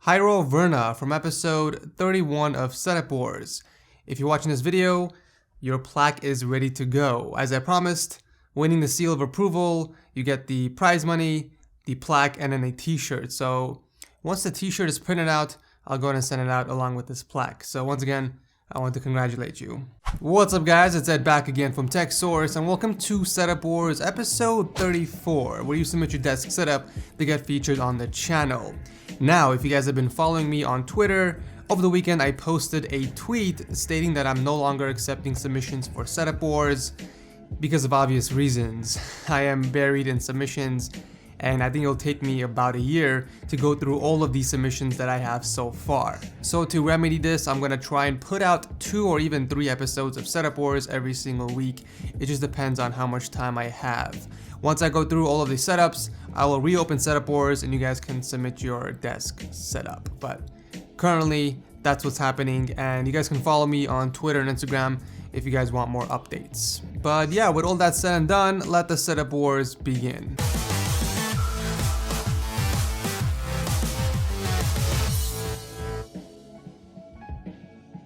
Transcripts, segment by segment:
Hyro Verna from episode 31 of Setup Wars. If you're watching this video, your plaque is ready to go. As I promised, winning the seal of approval, you get the prize money, the plaque, and then a t-shirt. So once the t-shirt is printed out, I'll go ahead and send it out along with this plaque. So once again, I want to congratulate you. What's up guys, it's Ed back again from TechSource, and welcome to Setup Wars episode 34, where you submit your desk setup to get featured on the channel. Now, if you guys have been following me on Twitter, over the weekend I posted a tweet stating that I'm no longer accepting submissions for Setup Wars because of obvious reasons. I am buried in submissions, and I think it'll take me about a year to go through all of these submissions that I have so far. So to remedy this, I'm gonna try and put out 2 or even 3 episodes of Setup Wars every single week. It just depends on how much time I have. Once I go through all of the setups, I will reopen Setup Wars and you guys can submit your desk setup. But currently, that's what's happening, and you guys can follow me on Twitter and Instagram if you guys want more updates. But yeah, with all that said and done, let the Setup Wars begin.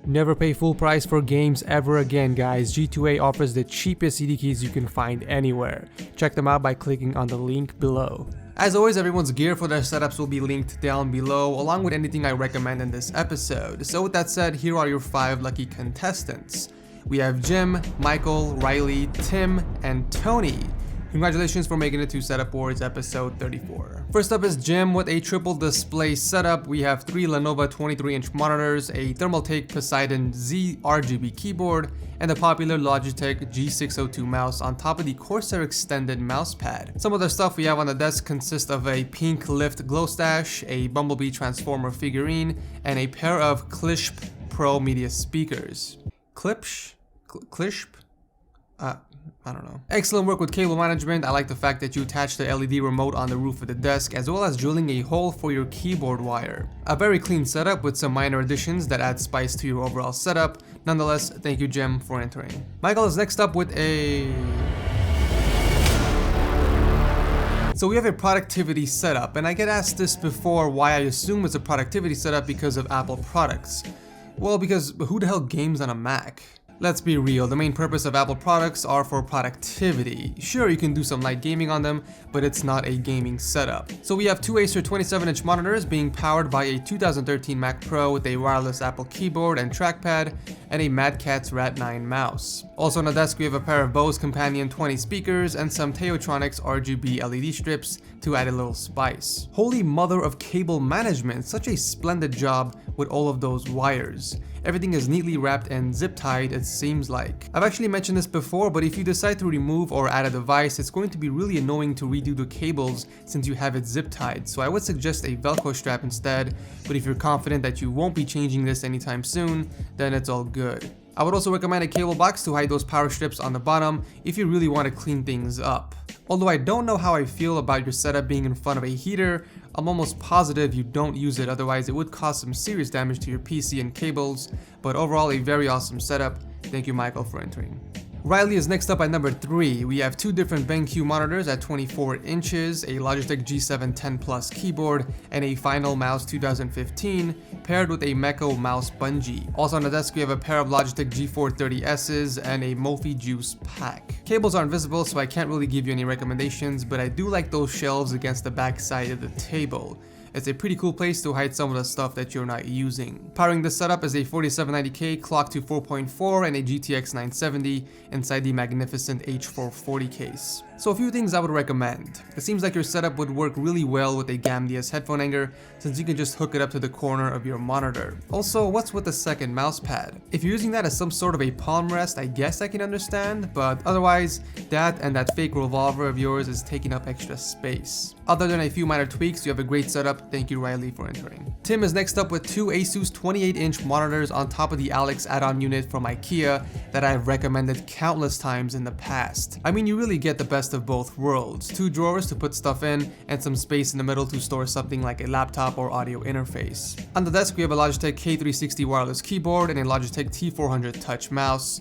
Never pay full price for games ever again, guys. G2A offers the cheapest CD keys you can find anywhere. Check them out by clicking on the link below. As always, everyone's gear for their setups will be linked down below, along with anything I recommend in this episode. So with that said, here are your 5 lucky contestants. We have Jim, Michael, Riley, Tim, and Tony. Congratulations for making it to Setup Wars episode 34. First up is Jim with a triple display setup. We have 3 Lenovo 23-inch monitors, a Thermaltake Poseidon Z RGB keyboard, and the popular Logitech G602 mouse on top of the Corsair extended mousepad. Some other stuff we have on the desk consists of a pink lift glow stash, a Bumblebee Transformer figurine, and a pair of Klishp Pro media speakers. Klishp? I don't know. Excellent work with cable management. I like the fact that you attach the LED remote on the roof of the desk, as well as drilling a hole for your keyboard wire. A very clean setup with some minor additions that add spice to your overall setup. Nonetheless, thank you Jim for entering. Michael is next up with a... So we have a productivity setup, and I get asked this before why I assume it's a productivity setup because of Apple products. Well, because who the hell games on a Mac? Let's be real, the main purpose of Apple products are for productivity. Sure, you can do some light gaming on them, but it's not a gaming setup. So we have 2 Acer 27-inch monitors being powered by a 2013 Mac Pro with a wireless Apple keyboard and trackpad, and a Mad Catz Rat9 mouse. Also on the desk we have a pair of Bose Companion 20 speakers and some Teotronics RGB LED strips to add a little spice. Holy mother of cable management, such a splendid job with all of those wires. Everything is neatly wrapped and zip tied, it seems like. I've actually mentioned this before, but if you decide to remove or add a device, it's going to be really annoying to redo the cables since you have it zip tied. So I would suggest a Velcro strap instead, but if you're confident that you won't be changing this anytime soon, then it's all good. I would also recommend a cable box to hide those power strips on the bottom if you really want to clean things up. Although I don't know how I feel about your setup being in front of a heater, I'm almost positive you don't use it, otherwise it would cause some serious damage to your PC and cables, but overall a very awesome setup. Thank you Michael for entering. Riley is next up at number 3. We have 2 different BenQ monitors at 24 inches, a Logitech G7 10 Plus keyboard, and a Final Mouse 2015 paired with a Meco mouse bungee. Also on the desk we have a pair of Logitech G430S's and a Mophie Juice pack. Cables are invisible, so I can't really give you any recommendations, but I do like those shelves against the back side of the table. It's a pretty cool place to hide some of the stuff that you're not using. Powering this setup is a 4790K clocked to 4.4 and a GTX 970 inside the magnificent H440 case. So a few things I would recommend. It seems like your setup would work really well with a Gamdias headphone hanger, since you can just hook it up to the corner of your monitor. Also, what's with the second mouse pad? If you're using that as some sort of a palm rest, I guess I can understand, but otherwise, that and that fake revolver of yours is taking up extra space. Other than a few minor tweaks, you have a great setup. Thank you Riley for entering. Tim is next up with 2 Asus 28-inch monitors on top of the Alex add-on unit from IKEA that I've recommended countless times in the past. I mean, you really get the best of both worlds. 2 drawers to put stuff in, and some space in the middle to store something like a laptop or audio interface. On the desk we have a Logitech K360 wireless keyboard and a Logitech T400 touch mouse.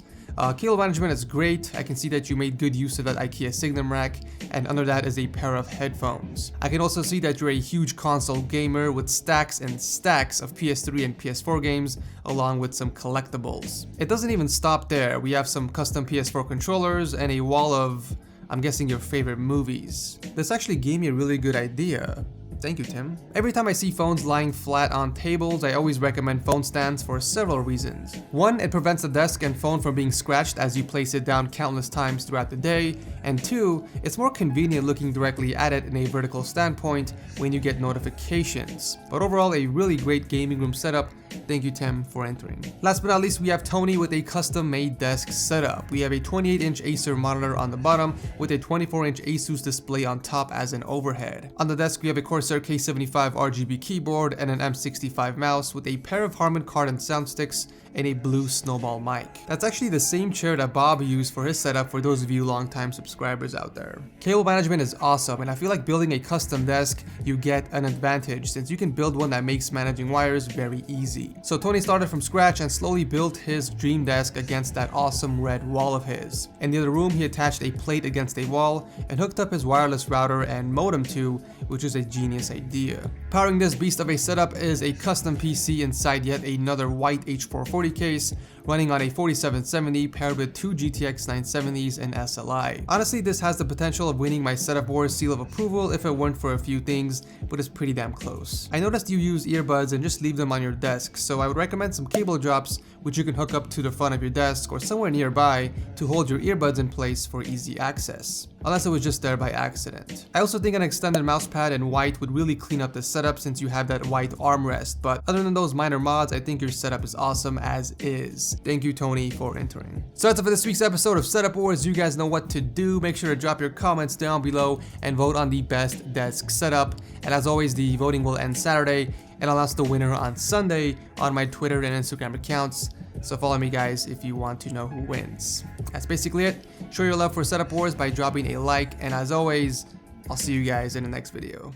Cable management is great. I can see that you made good use of that IKEA Signum rack, and under that is a pair of headphones. I can also see that you're a huge console gamer with stacks and stacks of PS3 and PS4 games, along with some collectibles. It doesn't even stop there. We have some custom PS4 controllers and a wall of, I'm guessing, your favorite movies. This actually gave me a really good idea. Thank you, Tim. Every time I see phones lying flat on tables, I always recommend phone stands for several reasons. One, it prevents the desk and phone from being scratched as you place it down countless times throughout the day, and two, it's more convenient looking directly at it in a vertical standpoint when you get notifications. But overall, a really great gaming room setup. Thank you, Tim, for entering. Last but not least, we have Tony with a custom-made desk setup. We have a 28-inch Acer monitor on the bottom with a 24-inch Asus display on top as an overhead. On the desk, we have a Corsair K75 RGB keyboard and an M65 mouse with a pair of Harman Kardon sound sticks and a blue Snowball mic. That's actually the same chair that Bob used for his setup, for those of you longtime subscribers out there. Cable management is awesome, and I feel like building a custom desk, you get an advantage since you can build one that makes managing wires very easy. So Tony started from scratch and slowly built his dream desk against that awesome red wall of his. In the other room, he attached a plate against a wall and hooked up his wireless router and modem to, which is a genius idea. Powering this beast of a setup is a custom PC inside yet another white H440 case, running on a 4770 paired with two GTX 970s and SLI. Honestly, this has the potential of winning my Setup Wars seal of approval if it weren't for a few things, but it's pretty damn close. I noticed you use earbuds and just leave them on your desk, so I would recommend some cable drops which you can hook up to the front of your desk or somewhere nearby to hold your earbuds in place for easy access. Unless it was just there by accident. I also think an extended mousepad in white would really clean up the setup since you have that white armrest, but other than those minor mods, I think your setup is awesome as is. Thank you, Tony, for entering. So that's it for this week's episode of Setup Wars. You guys know what to do. Make sure to drop your comments down below and vote on the best desk setup. And as always, the voting will end Saturday, and I'll announce the winner on Sunday on my Twitter and Instagram accounts. So follow me, guys, if you want to know who wins. That's basically it. Show your love for Setup Wars by dropping a like, and as always, I'll see you guys in the next video.